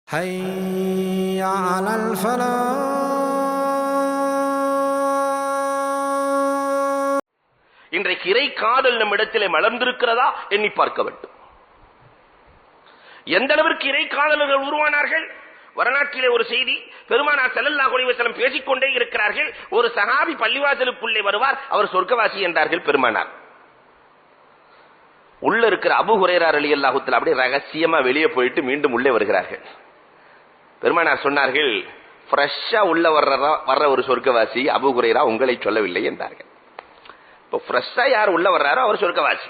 حي على الفلاح. இன்றைக்கு இறை காதல் நம் இடத்திலே மலர்ந்திருக்கிறதா எண்ணி பார்க்க வேண்டும். எந்த அளவிற்கு இறை காதலர்கள் உருவானார்கள்? வரலாற்றிலே ஒரு செய்தி, பெருமானார் ஸல்லல்லாஹு அலைஹி வஸல்லம் பேசிக்கொண்டே இருக்கிறார்கள். ஒரு சஹாபி பள்ளிவாசலுக்குள்ளே வருவார், அவர் சொர்க்கவாசி என்றார்கள் பெருமானார். உள்ள இருக்கிற அபூ ஹுரைரா ரலியல்லாஹு தஆலா அப்படியே ரகசியமா வெளியே போயிட்டு மீண்டும் உள்ளே வருகிறார்கள். பெருமானார் சொன்னார்கள், ஃப்ரெஷ்ஷா உள்ள வர்ற ஒரு சொர்க்கவாசி அபூ ஹுரைரா உங்களை சொல்லவில்லை என்றார்கள். இப்போ ஃப்ரெஷ்ஷா யார் உள்ள வர்றாரோ அவர் சொர்க்கவாசி.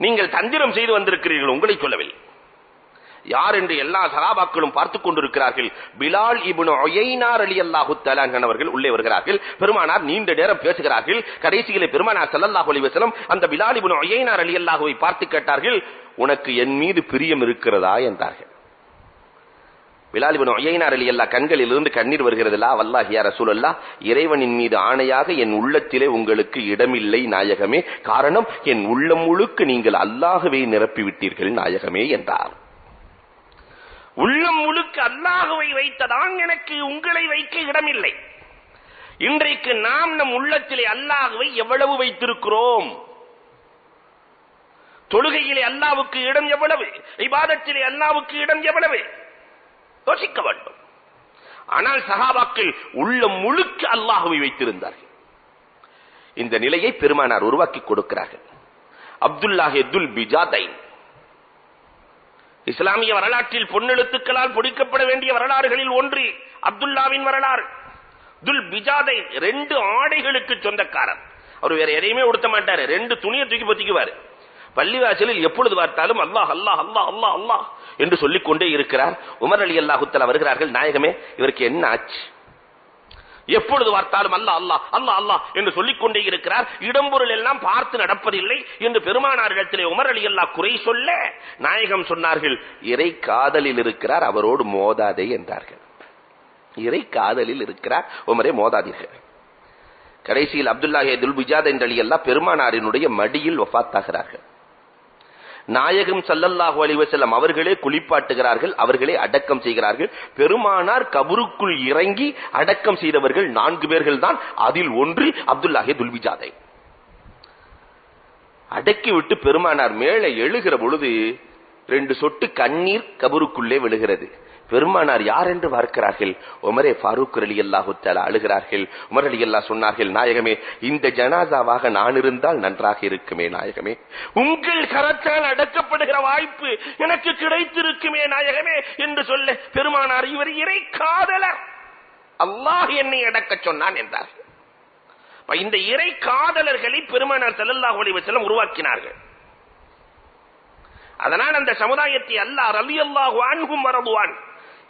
நீங்கள் தந்திரம் செய்து வந்திருக்கிறீர்கள், உங்களை சொல்லவில்லை. யார் என்று எல்லா சஹாபாக்களும் பார்த்துக் கொண்டிருக்கிறார்கள். பிலால் இப்னு உயைனா ரலியல்லாஹு தஆலா அவர்கள் உள்ளே வருகிறார்கள். பெருமானார் நீண்ட நேரம் பேசுகிறார்கள். கடைசியிலே பெருமானார் ஸல்லல்லாஹு அலைஹி வஸல்லம் அந்த பிலால் இப்னு உயைனா ரலியல்லாஹுவை பார்த்து கேட்டார்கள், உனக்கு என் மீது பிரியம் இருக்கிறதா என்றார்கள். பிலால் இப்னு உயைனா ரலியல்லாஹு கண்களிலிருந்து கண்ணீர் வருகிறது. லா வல்லாஹி யா ரசூலல்லாஹ், இறைவனின் மீது ஆணையாக என் உள்ளத்திலே உங்களுக்கு இடமில்லை நாயகமே. காரணம், என் உள்ளம் முழுக்க நீங்கள் அல்லாஹ்வை நிரப்பி விட்டீர்கள் நாயகமே என்றார். உள்ளம் முழுக்க அல்லாஹ்வை வைத்ததான் எனக்கு உங்களை வைக்க இடமில்லை. இன்றைக்கு நாம் நம் உள்ளத்திலே அல்லாஹ்வை எவ்வளவு வைத்திருக்கிறோம்? தொழுகையிலே அல்லாஹ்வுக்கு இடம் எவ்வளவு? இபாதத்திலே அல்லாஹ்வுக்கு இடம் எவ்வளவு? யோசிக்க வேண்டும். ஆனால் சஹாபாக்கள் உள்ளம் முழுக்க அல்லாஹ்வை வைத்திருந்தார்கள். இந்த நிலையை பெருமானார் உருவாக்கி கொடுக்கிறார்கள். அப்துல்லாஹ் துல் பிஜாதைன், இஸ்லாமிய வரலாற்றில் பொன்னெழுத்துக்களால் பொடிக்கப்பட வேண்டிய வரலாறுகளில் ஒன்று அப்துல்லாவின் வரலாறு. துல் பிஜாதை 2 ஆடைகளுக்கு சொந்தக்காரர். அவர் வேற எதையுமே உடுத்த மாட்டாரு, 2 துணியை தூக்கி பொத்திக்குவார். பள்ளிவாசலில் எப்பொழுது பார்த்தாலும் அல்லாஹ் அல்லாஹ் அல்லாஹ் அல்லாஹ் அல்லாஹ் என்று சொல்லிக் கொண்டே இருக்கிறார். உமர் ரலியல்லாஹு தஆலா வருகிறார்கள், நாயகமே இவருக்கு என்ன ஆச்சு? எப்பொழுது பார்த்தாலும் அல்லாஹ் அல்லாஹ் அல்லாஹ் அல்லாஹ் என்று சொல்லிக் கொண்டே இருக்கிறார். இடம்பொருள் எல்லாம் பார்த்து நடப்பதில்லை என்று பெருமானாரிடத்திலே உமர் ரலியல்லாஹு குறை சொல்ல, நாயகம் சொன்னார்கள், இறை காதலில் இருக்கிறார், அவரோடு மோதாதே என்றார்கள். இறை காதலில் இருக்கிறார், உமரே மோதாதீர்கள். கடைசியில் அப்துல்லாஹ் துல் பிஜாதை ரலியல்லாஹு பெருமானாரினுடைய மடியில் வஃபாத்தாகிறார்கள். நாயகம் ஸல்லல்லாஹு அலைஹி வஸல்லம் அவர்களே குளிப்பாட்டுகிறார்கள், அவர்களே அடக்கம் செய்கிறார்கள். பெருமானார் கபருக்குள் இறங்கி அடக்கம் செய்தவர்கள் 4 பேர்கள் தான். அதில் ஒன்று அப்துல்லாஹ் துல் பிஜாதை. அடக்கி விட்டு பெருமானார் மேலே எழுகிற பொழுது 2 சொட்டு கண்ணீர் கபருக்குள்ளே விழுகிறது. பெருமானார் யார் என்று பார்க்கிறார்கள். உமரே ஃபாரூக் ரலியல்லாஹு தஆலா அழுகிறார்கள். உமர் ரலியல்லாஹு சொன்னார்கள், நாயகமே இந்த ஜனாசாவாக நான் இருந்தால் நன்றாக இருக்குமே நாயகமே. உங்கள் கரத்தால் அடக்கப்படுகிற வாய்ப்பு எனக்கு கிடைத்திருக்குமே நாயகமே என்று சொல்ல, பெருமானார் இவர் இறை காதலர், அல்லாஹ் என்னை அடக்க சொன்னான் என்றார். இந்த இறை காதலர்களை பெருமானார் ஸல்லல்லாஹு அலைஹி வஸல்லம் உருவாக்கினார்கள். அதனால் அந்த சமுதாயத்தை அல்லாஹ் ரலியல்லாஹு அன்ஹும் வரதுவான்,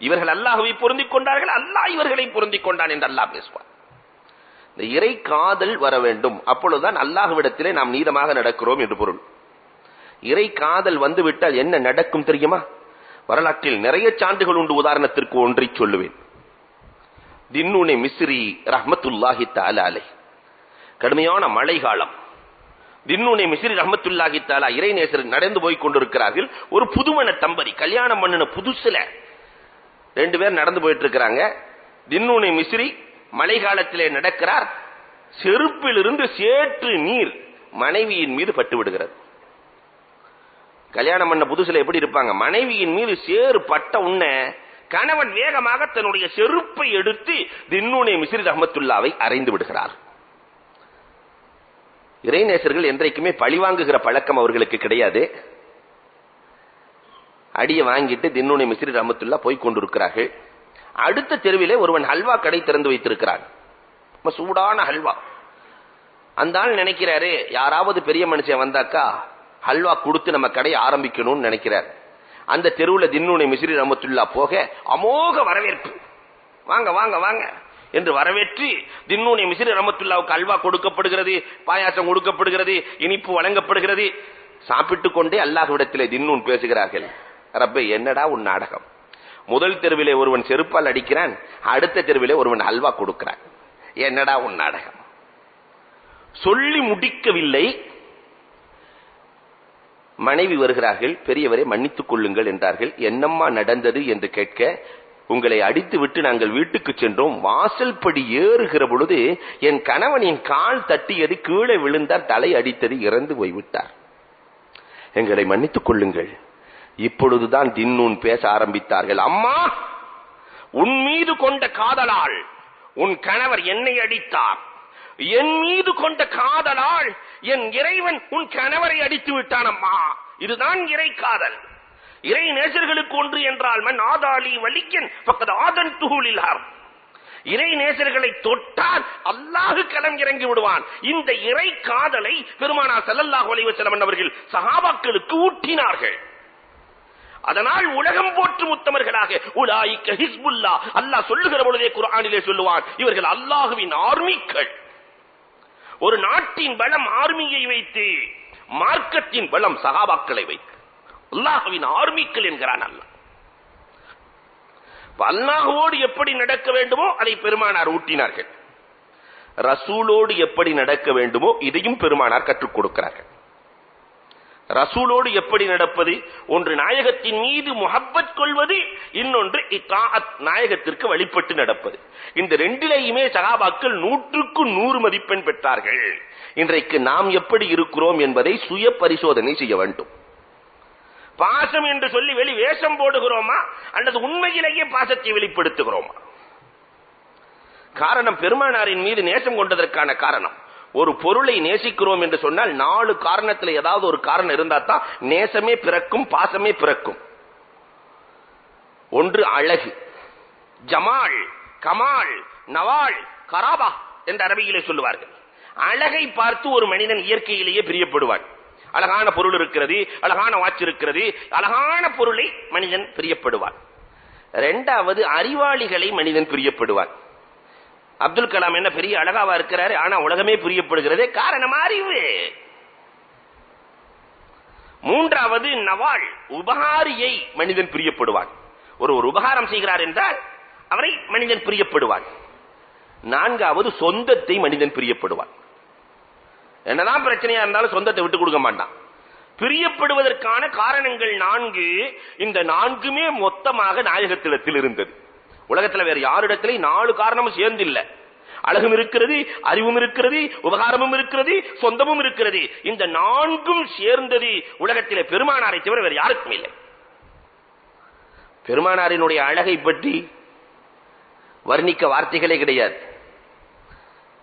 இவர்கள் அல்லாஹ்வை பொருந்திக் கொண்டார்கள், அல்லாஹ் இவர்களை பொருந்திக் கொண்டான் என்று அல்லாஹ் பேசுவார். இந்த இறை காதல் வர வேண்டும், அப்பொழுதுதான் அல்லாஹ்விடத்திலே நாம் நீதமாக நடக்கிறோம் என்று பொருள். இறை காதல் வந்துவிட்டால் என்ன நடக்கும் தெரியுமா? வரலாற்றில் நிறைய சான்றுகள் உண்டு. உதாரணத்திற்கு ஒன்றை சொல்லுவேன். தின்னூனே மிஸ்ரி ரஹ்மத்துல்லாஹி தஆலா அலைஹி, கடுமையான மழை காலம். தின்னூனே மிஸ்ரி ரஹ்மத்துல்லாஹி தஆலா இறைநேசர் நடந்து போய் கொண்டிருக்கிறார்கள். ஒரு புதுமண தம்பதி கல்யாணம் பண்ணின புதுசுல 2 பேர் நடந்து போயிட்டு இருக்கிறாங்க. தின்னூனே மிஸ்ரி மழை காலத்திலே நடக்கிறார். செருப்பிலிருந்து சேற்று நீர் மனைவியின் மீது பட்டு விடுகிறது. கல்யாணம் பண்ண புதுசுல எப்படி இருப்பாங்க? மனைவியின் மீது சேறு பட்ட உடனே கணவன் வேகமாக தன்னுடைய செருப்பை எடுத்து தின்னூனே மிஸ்ரி ரஹ்மத்துல்லாவை அறைந்து விடுகிறார். இறைநேசர்கள் என்றைக்குமே பழிவாங்குகிற பழக்கம் அவர்களுக்கு கிடையாது. அடியை வாங்கிட்டு தின்னூனே மிஸ்ரி ரஹ்மத்துல்லா போய் கொண்டிருக்கிறார்கள். அடுத்த தெருவிலே ஒருவன் ஹல்வா கடை திறந்து வைத்திருக்கிறான், சூடான ஹல்வா. அந்த ஆள் நினைக்கிறாரு, யாராவது பெரிய மனுஷன் வந்தாக்கா ஹல்வா கொடுத்து நம்ம கடை ஆரம்பிக்கணும்னு நினைக்கிறார். அந்த தெருவில் தின்னூனே மிஸ்ரி ரஹ்மத்துல்லா போக அமோக வரவேற்பு, வாங்க வாங்க வாங்க என்று வரவேற்று தின்னூனே மிஸ்ரி ரஹ்மத்துல்லாவுக்கு அல்வா கொடுக்கப்படுகிறது, பாயாசம் கொடுக்கப்படுகிறது, இனிப்பு வழங்கப்படுகிறது. சாப்பிட்டுக் கொண்டே அல்லாஹ்விடத்திலே தின்னூன் பேசுகிறார்கள், ரப்பே என்னடா உன் நாடகம்? முதல் தெருவிலே ஒருவன் செருப்பால் அடிக்கிறான், அடுத்த தெருவிலே ஒருவன் அல்வா கொடுக்கிறான், என்னடா உன் நாடகம்? சொல்லி முடிக்கவில்லை, மனைவி வருகிறார்கள். பெரியவரை மன்னித்துக் கொள்ளுங்கள் என்றார்கள். என்னம்மா நடந்தது என்று கேட்க, உங்களை அடித்து விட்டு நாங்கள் வீட்டுக்கு சென்றோம். வாசல் படி ஏறுகிற பொழுது என் கணவனின் கால் தட்டியது, கீழே விழுந்தார், தலை அடித்தது, இறந்து போய்விட்டார். எங்களை மன்னித்துக் கொள்ளுங்கள். இப்பொழுதுதான் தின்னூன் பேச ஆரம்பித்தார்கள். அம்மா, உன் மீது கொண்ட காதலால் உன் கணவர் என்னை அடித்தார். என் மீது கொண்ட காதலால் என் இறைவன் உன் கணவரை அடித்து விட்டான் அம்மா. இதுதான் இறை காதல். இறை நேசர்களுக்கு ஒன்று என்றால் மன் ஆதாலி வலிக்கன் பக்கத்து ஆதன் துகுலிலார். இறை நேசர்களை தொட்டால் அல்லாஹ் களம் இறங்கி விடுவான். இந்த இறை காதலை பெருமானார் ஸல்லல்லாஹு அலைஹி வஸல்லம் அவர்கள் சஹாபாக்களுக்கு ஊட்டினார்கள். அதனால் உலகம் போற்றும் உத்தமர்களாக உலாயிக ஹிஸ்புல்லாஹ் அல்லாஹ் சொல்லுகிற பொழுதே குர்ஆனிலே சொல்லுவான், இவர்கள் அல்லாஹ்வின் ஆர்மிகள். ஒரு நாட்டின் பலம் ஆர்மியை வைத்து, மார்க்கத்தின் பலம் சஹாபாக்களை வைத்து அல்லாஹ்வின் ஆர்மிகள் என்கிறான் அல்லாஹ். அல்லாஹ்வோடு எப்படி நடக்க வேண்டுமோ அதை பெருமானார் ஊட்டினார்கள். ரசூலோடு எப்படி நடக்க வேண்டுமோ இதையும் பெருமானார் கற்றுக் கொடுக்கிறார்கள். ரசூலோடு எப்படி நடப்பது? ஒன்று நாயகத்தின் மீது முஹப்பத் கொள்வது, இன்னொன்று இத்தாஅத், நாயகத்திற்கு வழிபட்டு நடப்பது. இந்த ரெண்டிலேயுமே சஹாபாக்கள் 100க்கு 100 மதிப்பெண் பெற்றார்கள். இன்றைக்கு நாம் எப்படி இருக்கிறோம் என்பதை சுய பரிசோதனை செய்ய வேண்டும். பாசம் என்று சொல்லி வெளி வேஷம் போடுகிறோமா அல்லது உண்மையிலேயே பாசத்தை வெளிப்படுத்துகிறோமா? காரணம், பெருமானாரின் மீது நேசம் கொண்டதற்கான காரணம், ஒரு பொருளை நேசிக்கிறோம் என்று சொன்னால் 4 காரணத்தில் ஏதாவது ஒரு காரணம் இருந்தா தான் நேசமே பிறக்கும், பாசமே பிறக்கும். ஒன்று அழகு, ஜமால், கமால், நவால், கராபா என்று அரபியிலே சொல்லுவார்கள். அழகை பார்த்து ஒரு மனிதன் இயற்கையிலேயே பிரியப்படுவான். அழகான பொருள் இருக்கிறது, அழகான வாட்ச் இருக்கிறது, அழகான பொருளை மனிதன் பிரியப்படுவான். இரண்டாவது, அறிவாளிகளை மனிதன் பிரியப்படுவான். அப்துல் கலாம் என்ன பெரிய அழகாவா இருக்கிறாரு, ஆனா உலகமே பிரியப்படுகிறது, காரணம் அறிவு. மூன்றாவது நவால், உபகாரியை மனிதன் பிரியப்படுவான். ஒரு உபகாரம் செய்கிறார் என்றால் அவரை மனிதன் பிரியப்படுவான். நான்காவது சொந்தத்தை மனிதன் பிரியப்படுவான். என்னதான் பிரச்சனையா இருந்தாலும் சொந்தத்தை விட்டு கொடுக்க மாட்டான். பிரியப்படுவதற்கான காரணங்கள் 4. இந்த 4மே மொத்தமாக நாயகத்திடத்தில் இருந்தது. உலகத்தில் வேற யாரிடத்திலும் 4 காரணமும் சேர்ந்து இல்ல. அழகும் இருக்கிறது, அறிவும் இருக்கிறது, உபகாரமும் இருக்கிறது, சொந்தமும் இருக்கிறது. இந்த 4ம் சேர்ந்தது உலகத்திலே பெருமானாரை தவிர வேறு யாருக்கும் இல்லை. பெருமானாரினுடைய அழகை பற்றி வர்ணிக்க வார்த்தைகளே கிடையாது.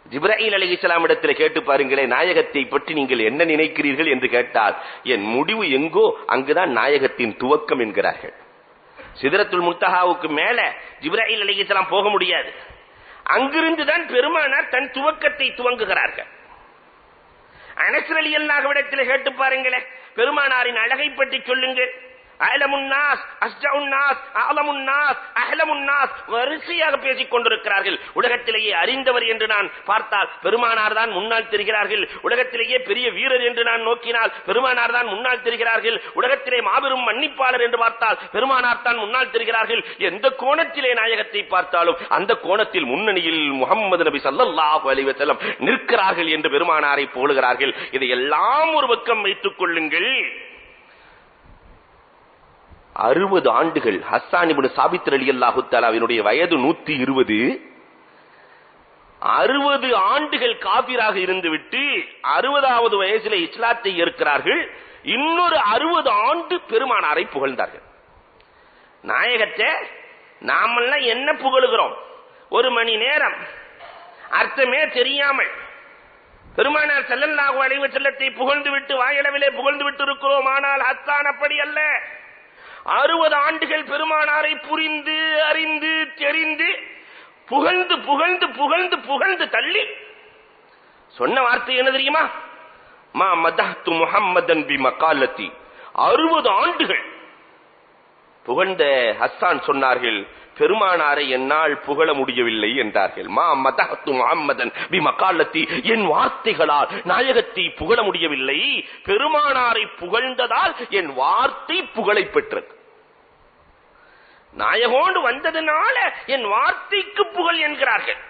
ஜிப்ராயில் அலைஹிஸ்ஸலாம் இடத்தில் கேட்டு பாருங்களே, நாயகத்தை பற்றி நீங்கள் என்ன நினைக்கிறீர்கள் என்று கேட்டால், என் முடிவு எங்கோ அங்குதான் நாயகத்தின் துவக்கம் என்கிறார்கள். சிதரத்துல் முன்தஹாவுக்கு மேல ஜிப்ராயில் அலைஹிஸ்ஸலாம் போக முடியாது. அங்கிருந்துதான் பெருமானார் தன் துவக்கத்தை துவங்குகிறார்கள். அனஸ் ரலியல்லாஹு இடத்தில் கேட்டு பாருங்களே, பெருமானாரின் அழகை பற்றி சொல்லுங்கள். அலமுன்னாஸ், அஸ்ஜஉன்னாஸ், அலமுன்னாஸ், அஹ்லமுன்னாஸ் வரிசையாக பேசிக் கொண்டிருக்கிறார்கள். உலகத்திலேயே அறிந்தவர் என்று நான் பார்த்தால் பெருமானார் தான் முன்னால் தெரிகிறார்கள். உலகத்திலேயே பெரிய வீரர் என்று நான் நோக்கினால் பெருமானார் தான் முன்னால் தெரிகிறார்கள். உலகத்திலே மாபெரும் மன்னிப்பாளர் என்று பார்த்தால் பெருமானார் தான் முன்னால் தெரிகிறார்கள். எந்த கோணத்திலே நாயகத்தை பார்த்தாலும் அந்த கோணத்தில் முன்னணியில் முஹம்மது நபி ஸல்லல்லாஹு அலைஹி வஸல்லம் நிற்கிறார்கள் என்று பெருமானாரை புகழுகிறார்கள். இதையெல்லாம் ஒரு பக்கம் வைத்துக் கொள்ளுங்கள். 60 ஆண்டுகள் ஹஸ்ஸான் இப்னு சாபித் ரலியல்லாஹு தஆலாவினுடைய வயது 120. 60 ஆண்டுகள் காபிராக இருந்துவிட்டு 60வது வயசிலே இஸ்லாத்தை ஏற்கிறார்கள். இன்னொரு 60 ஆண்டு பெருமானாரை புகழ்ந்தார்கள். நாயகத்தை நாமெல்லாம் என்ன புகழுகிறோம்? 1 மணி நேரம் அர்த்தமே தெரியாமல் பெருமானார் ஸல்லல்லாஹு அலைஹி வஸல்லத்தை புகழ்ந்து விட்டு வாயளவிலே புகழ்ந்து விட்டு இருக்கிறோம். ஆனால் ஹஸ்ஸான் அப்படி அல்ல. 60 ஆண்டுகள் பெருமானாரை புரிந்து அறிந்து தெரிந்து புகழ்ந்து புகழ்ந்து புகழ்ந்து புகழ்ந்து தள்ளி சொன்ன வார்த்தை என்ன தெரியுமா? மா மதஹ்து முஹம்மதன் பி மகாலத்தி. 60 ஆண்டுகள் புகழ்ந்த ஹஸ்ஸான் சொன்னார்கள், பெருமானாரை என்னால் புகழ முடியவில்லை என்றார்கள். மா மதஹ்து முஹம்மதன் பி மகாலத்தி, என் வார்த்தைகளால் நாயகத்தை புகழ முடியவில்லை, பெருமானாரை புகழ்ந்ததால் என் வார்த்தை புகழை பெற்றது. நாயகோடு வந்ததுனால என் வார்த்தைக்கு புகழ் என்கிறார்கள்.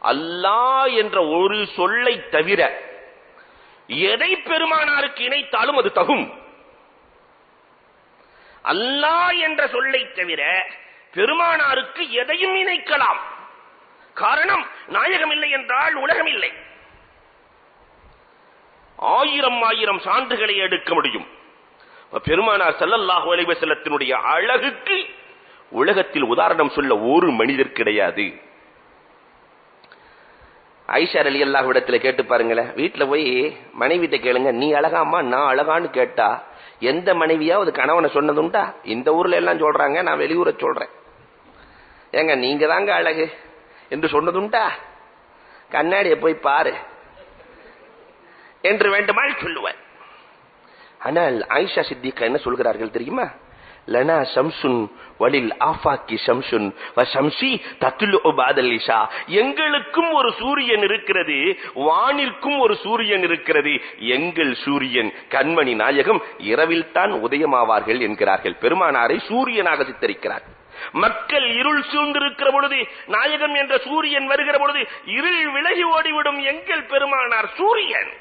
அல்லாஹ் என்ற ஒரு சொல்லை தவிர எதை பெருமானாருக்கு இணைத்தாலும் அது தகும். அல்லாஹ் என்ற சொல்லை தவிர பெருமானாருக்கு எதையும் இணைக்கலாம். காரணம், நாயகம் இல்லை என்றால் உலகம் இல்லை. ஆயிரம் சான்றுகளை எடுக்க முடியும். பெருமானார் ஸல்லல்லாஹு அலைஹி வஸல்லத்தினுடைய அழகுக்கு உலகத்தில் உதாரணம் சொல்ல ஒரு மனிதர் கிடையாது. ஆயிஷா ரலியல்லாஹு இடத்துல கேட்டு பாருங்களேன். வீட்டுல போய் மனைவிட்ட கேளுங்க, நீ அழகாமா நான் அழகான்னு கேட்டா எந்த மனைவியாவது கணவனை சொன்னதுண்டா? இந்த ஊர்ல எல்லாம் சொல்றாங்க, நான் வெளியூரை சொல்றேன். ஏங்க நீங்க தாங்க அழகு என்று சொன்னதுண்டா? கண்ணாடியை போய் பாரு என்று வேண்டுமாள் சொல்லுவேன். ஆனால் ஆயிஷா சித்திகா என்ன சொல்கிறார்கள் தெரியுமா? லனா ஷம்சுன் வலில் ஆஃபாக்கி ஷம்சுன் வ ஷம்சி தத்லு பஅதல் இஷா. எங்களுக்கும் ஒரு சூரியன் இருக்கிறது, வானிற்கும் ஒரு சூரியன் இருக்கிறது. எங்கள் சூரியன் கண்மணி நாயகம் இரவில் தான் உதயமாவார்கள் என்கிறார்கள். பெருமானாரை சூரியனாக சித்தரிக்கிறார். மக்கள் இருள் சூழ்ந்திருக்கிற பொழுது நாயகம் என்ற சூரியன் வருகிற பொழுது இருள் விலகி ஓடிவிடும். எங்கள் பெருமானார் சூரியன்.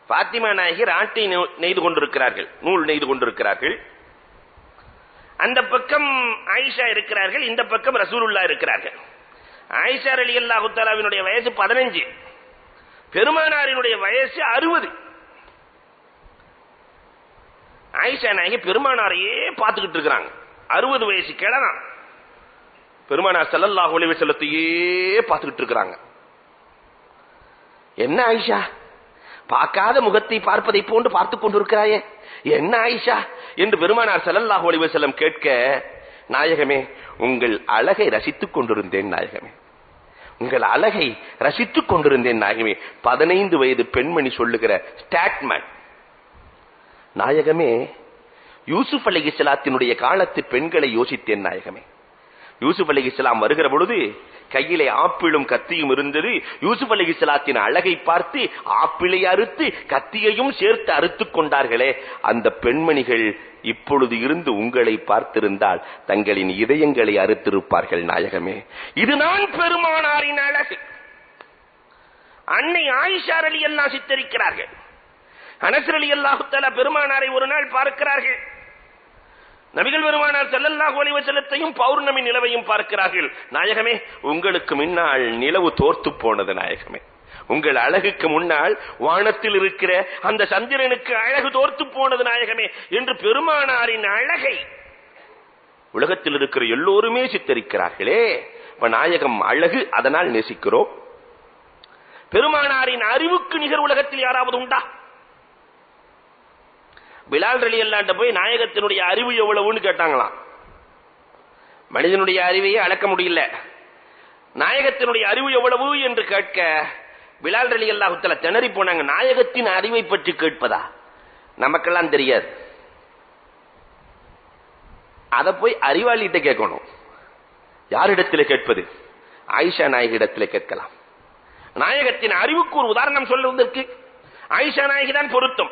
பாத்திமா நாயகி ராட்டை நெய்து கொண்டிருக்கிறார்கள், நூல் நெய்து கொண்டிருக்கிறார்கள். அந்த பக்கம் ஆயிஷா இருக்கிறார்கள், இந்த பக்கம் ரசூலுல்லாஹ் இருக்கிறார்கள். ஆயிஷா ரலியல்லாஹு தஆலாவினுடைய வயசு 15, பெருமானாரினுடைய வயசு 60. ஆயிஷா நாயகி பெருமானாரையே பார்த்துக்கிட்டு இருக்கிறாங்க. 60 வயசு கிழவன் பெருமானார் ஸல்லல்லாஹு அலைஹி வஸல்லத்தையே பார்த்துக்கிட்டு இருக்கிறாங்க. என்ன ஆயிஷா, பார்க்காத முகத்தை பார்ப்பதை போன்று பார்த்துக் கொண்டிருக்கிறாயே, என்ன ஆயிஷா என்று பெருமானார் ஸல்லல்லாஹு அலைஹி வஸல்லம் கேட்க, நாயகமே உங்கள் அழகை ரசித்துக் கொண்டிருந்தேன் நாயகமே, உங்கள் அழகை ரசித்துக் கொண்டிருந்தேன் நாயகமே. 15 வயது பெண்மணி சொல்லுகிற ஸ்டாட்மேன். நாயகமே யூசுப் அலைஹிஸ்ஸலாத்தினுடைய காலத்து பெண்களை யோசித்தேன் நாயகமே. யூசுப் அலைஹிஸ்ஸலாம் வருகிற பொழுது கையிலே ஆப்பிளும் கத்தியும் இருந்தது. யூசுப் அலைஹிஸ்ஸலாத்தின் அழகை பார்த்து ஆப்பிளை அறுத்து கத்தியையும் சேர்த்து அறுத்துக் கொண்டார்களே, அந்த பெண்மணிகள் இப்பொழுது இருந்து உங்களை பார்த்திருந்தால் தங்களின் இதயங்களை அறுத்திருப்பார்கள் நாயகமே. இதுதான் பெருமானாரின் அழகு. அன்னை ஆயிஷா ரலியல்லாஹு சித்தரிக்கிறார்கள். அனஸ் ரலியல்லாஹு தஆலா பெருமானாரை ஒரு நாள் பார்க்கிறார்கள். நபிகள் பெருமானார் ஸல்லல்லாஹு அலைஹி வஸல்லத்தையும் பௌர்ணமி நிலவையும் பார்க்கிறார்கள். நாயகமே உங்களுக்கு முன்னால் நிலவு தோர்த்து போனது நாயகமே, உங்கள் அழகுக்கு முன்னால் வானத்தில் இருக்கிற அந்த சந்திரனுக்கு அழகு தோர்த்து போனது நாயகமே என்று பெருமானாரின் அழகை உலகத்தில் இருக்கிற எல்லோருமே சித்தரிக்கிறார்களே. நாயகம் அழகு, அதனால் நேசிக்கிறோம். பெருமானாரின் அறிவுக்கு நிகர் உலகத்தில் யாராவது உண்டா? பிலால் ரலியல்லாஹு போய் நாயகத்தினுடைய அறிவு எவ்வளவுன்னு கேட்டாங்களாம். மனிதனுடைய அறிவையே அளக்க முடியல, நாயகத்தினுடைய அறிவு எவ்வளவு என்று கேட்க பிலால் ரலியல்லாஹு தஆலா திணறி போனாங்க. நாயகத்தின் அறிவை பற்றி கேட்பதா? நமக்கெல்லாம் தெரியாது, அதை போய் அறிவாளிகிட்ட கேட்கணும். யாரிடத்தில் கேட்பது? ஆயிஷா நாயகி இடத்துல கேட்கலாம். நாயகத்தின் அறிவுக்கு ஒரு உதாரணம் சொல்லுவதற்கு ஆயிஷா நாயகி தான் பொருத்தம்.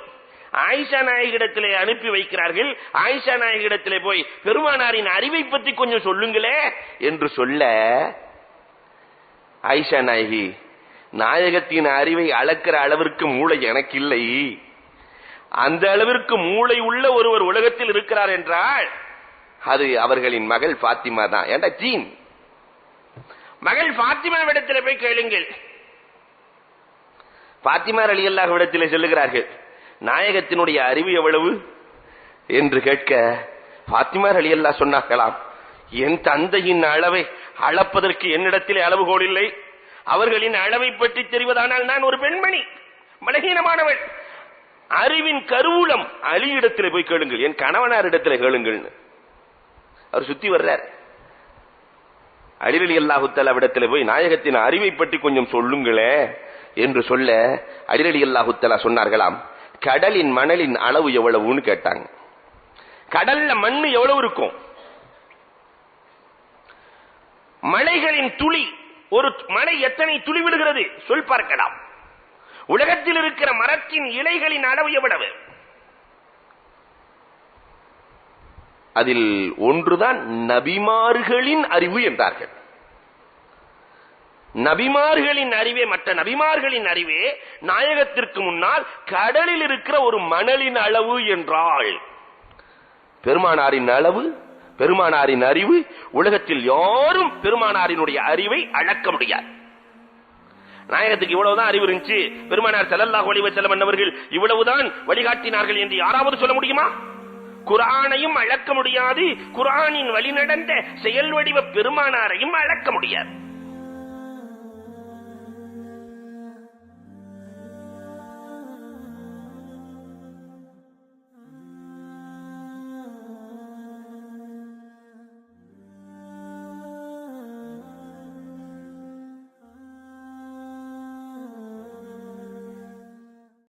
ஆயிஷா நாயகிடத்திலே அனுப்பி வைக்கிறார்கள். ஆயிஷா நாயகிடத்திலே போய் பெருமானாரின் அறிவை பற்றி கொஞ்சம் சொல்லுங்களே என்று சொல்ல, ஆயிஷா நாயகி நாயகத்தின் அறிவை அளக்கிற அளவிற்கு மூளை எனக்கு இல்லை, அந்த அளவிற்கு மூளை உள்ள ஒருவர் உலகத்தில் இருக்கிறார் என்றால் அது அவர்களின் மகள் பாத்திமா தான். ஏண்டா ஜீன் மகள் பாத்திமாவிடத்தில் போய் கேளுங்கள். பாத்திமா ரலியல்லாஹு இடத்திலே சொல்லுகிறார்கள், நாயகத்தினுடைய அறிவு எவ்வளவு என்று கேட்க பாத்திமா ரலியல்லாஹு சொன்னார்களாம், என் தந்தையின் அளவை அளப்பதற்கு என்னிடத்திலே அளவுகோல் இல்லை. அவர்களின் அளவை பற்றி தெரிவதானால் நான் ஒரு பெண்மணி, பலகீனமானவள். அறிவின் கருவூலம் அலியிடத்தில் போய் கேளுங்கள், என் கணவனார் இடத்துல கேளுங்கள். அவர் சுத்தி வர்றார். அலி ரலியல்லாஹு தஆலா இடத்துல போய் நாயகத்தின் அறிவை பற்றி கொஞ்சம் சொல்லுங்களே என்று சொல்ல, அலி ரலியல்லாஹு தஆலா சொன்னார்களாம், கடலின் மணலின் அளவு எவ்வளவுன்னு கேட்டாங்க. கடல்ல மண்ணு எவ்வளவு இருக்கும்? மலைகளின் துளி, ஒரு மலை எத்தனை துளி விடுகிறது சொல் பார்க்கலாம். உலகத்தில் இருக்கிற மரத்தின் இலைகளின் அளவு எவ்வளவு? அதில் ஒன்றுதான் நபிமார்களின் அறிவு என்றார்கள். நபிமார்களின் அறிவே, மற்ற நபிமார்களின் அறிவே நாயகத்திற்கு முன்னால் கடலில் இருக்கிற ஒரு மணலின் அளவு என்றால், பெருமானாரின் அளவு, பெருமானாரின் அறிவு, உலகத்தில் யாரும் பெருமானாரினுடைய அறிவை அளக்க முடியாது. நாயகத்துக்கு இவ்வளவுதான் அறிவு இருந்துச்சு, பெருமானார் ஸல்லல்லாஹு அலைஹி வஸல்லம் அவர்கள் இவ்வளவுதான் வழிகாட்டினார்கள் என்று யாராவது சொல்ல முடியுமா? குர்ஆனையும் அளக்க முடியாது, குர்ஆனின் வழி நடந்த செயல் வடிவ பெருமானாரையும் அளக்க முடியாது.